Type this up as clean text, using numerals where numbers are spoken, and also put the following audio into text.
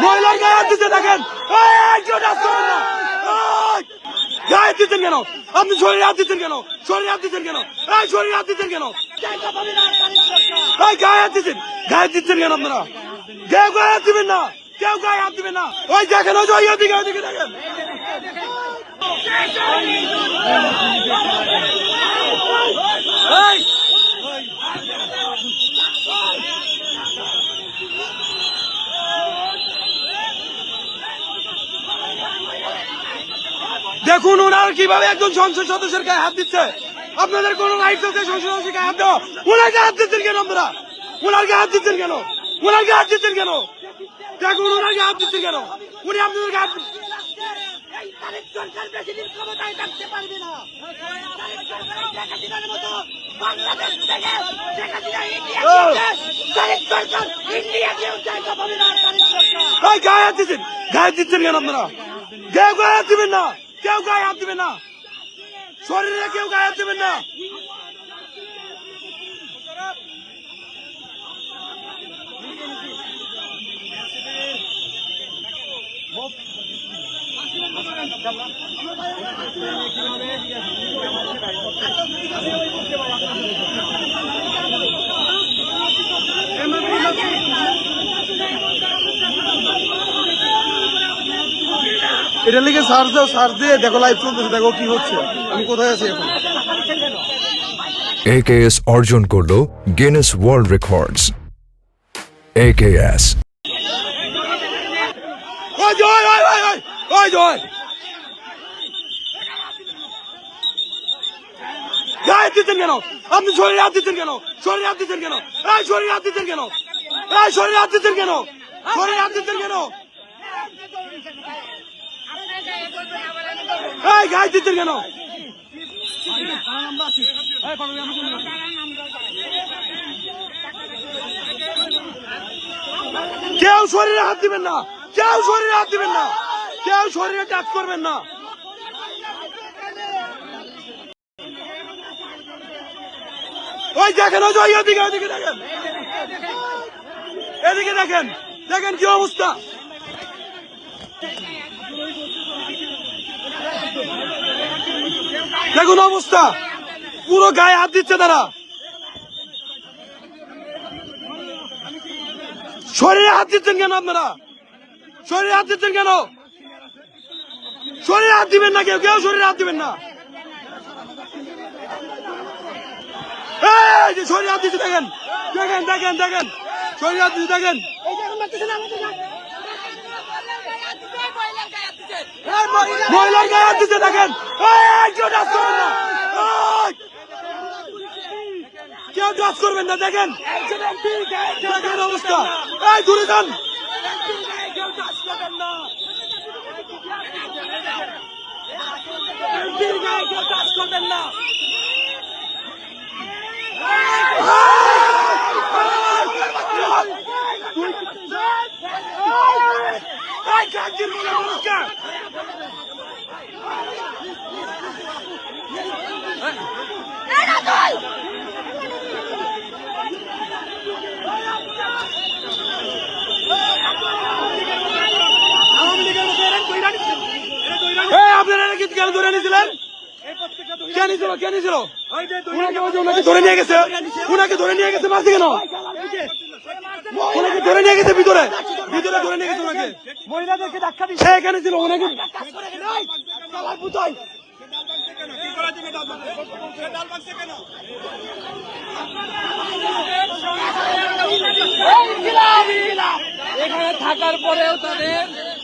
মহিলার গায়ে হাত দিতে দেখেন, কেউ টাচ করেন না। গায়ে দিতেন কেন আপনি? শরীরে হাত দিতেন কেন? শরীরে হাত দিতেন কেন? শরীরে হাত দিতেন কেন? গায়ে হাত দিতেন, গায়ে দিচ্ছেন কেন আপনারা? কেউ গায়ে হাত দিবেন না, কেউ গায়ে হাত দিবেন না। ওই দেখেন, ওই যে ওইদিকে ওইদিকে দেখেন। দেখুন ওনার কিভাবে একজন সংসদ সদস্যের গায়ে হাত দিচ্ছে। আপনাদের কোন রাইট আছে সংসদ সদস্যের গায়ে হাত দেওয়া? ওনার গায়ে হাত দিচ্ছেন কেন আপনারা? ওনার গায়ে হাত দিচ্ছেন কেন? ওনার গায়ে হাত দিচ্ছেন কেন? দেখুন ওনার গায়ে হাত দিচ্ছেন কেন? উনি আপনাদের গায়ে হাত গায়ে হাত দিচ্ছেন, গায়ে দিচ্ছেন কেন আপনারা? কেউ গায়ে হাত দিবেন না, কেউ গায়ে হাত দিবেন না। শরীরে কেউ গায়ে হাত দিবেন না। এটা লিখে সার্চ দাও, সার্চ দিয়ে দেখো লাইভ চলতেছে, দেখো কি হচ্ছে, আমি কোথায় আছি এখন। AKS অর্জন করলো গিনেস ওয়ার্ল্ড রেকর্ডস। AKS গায়ে দিতেন কেন আপনি? শরীরে হাত দিতেন কেন? শরীরে হাত দিতেন কেন? শরীরে হাত দিতেন কেন? শরীরে হাত দিতেন কেন? শরীরে হাত দিতেন কেন? গায়ে দিতেন কেন? কেউ শরীরে হাত দিবেন না, কেউ শরীরে হাত দিবেন না, কেউ শরীরে টাচ করবেন না। ওই দেখেন, ওই যে ওইদিকে ওইদিকে দেখেন, এদিকে দেখেন, দেখেন কি অবস্থা। দেখুন অবস্থা, পুরো গায়ে হাত দিচ্ছে তারা। শরীরে হাত দিচ্ছেন কেন আপনারা? শরীরে হাত দিচ্ছেন কেন? শরীরে হাত দিবেন না, কেউ কেউ শরীরে হাত দিবেন না। এই যে শরীরে হাত দিচ্ছে দেখেন, দেখেন দেখেন দেখেন, শরীরে হাত দিচ্ছে দেখেন। মহিলার গায়ে হাত দিচ্ছে দেখেন, কেউ টাচ করবেন না, কেউ টাচ করবেন না। দেখেন দেখেন অবস্থা, দূরে যান। আপনারা কেন ধরে নিয়েছিলেন? কেন ছিল, কেন ছিল? ওনাকে ধরে নিয়ে গেছে, ওনাকে ধরে নিয়ে গেছে, মারছে কেন? ওনাকে ধরে নিয়ে গেছে ভিতরে, ভিতরে ধরে নিয়ে গেছে ওনাকে। মহিলাদেরকে ধাক্কা দিচ্ছে, সে এখানে ছিল, ওনাকে এখানে থাকার পরেও তাদের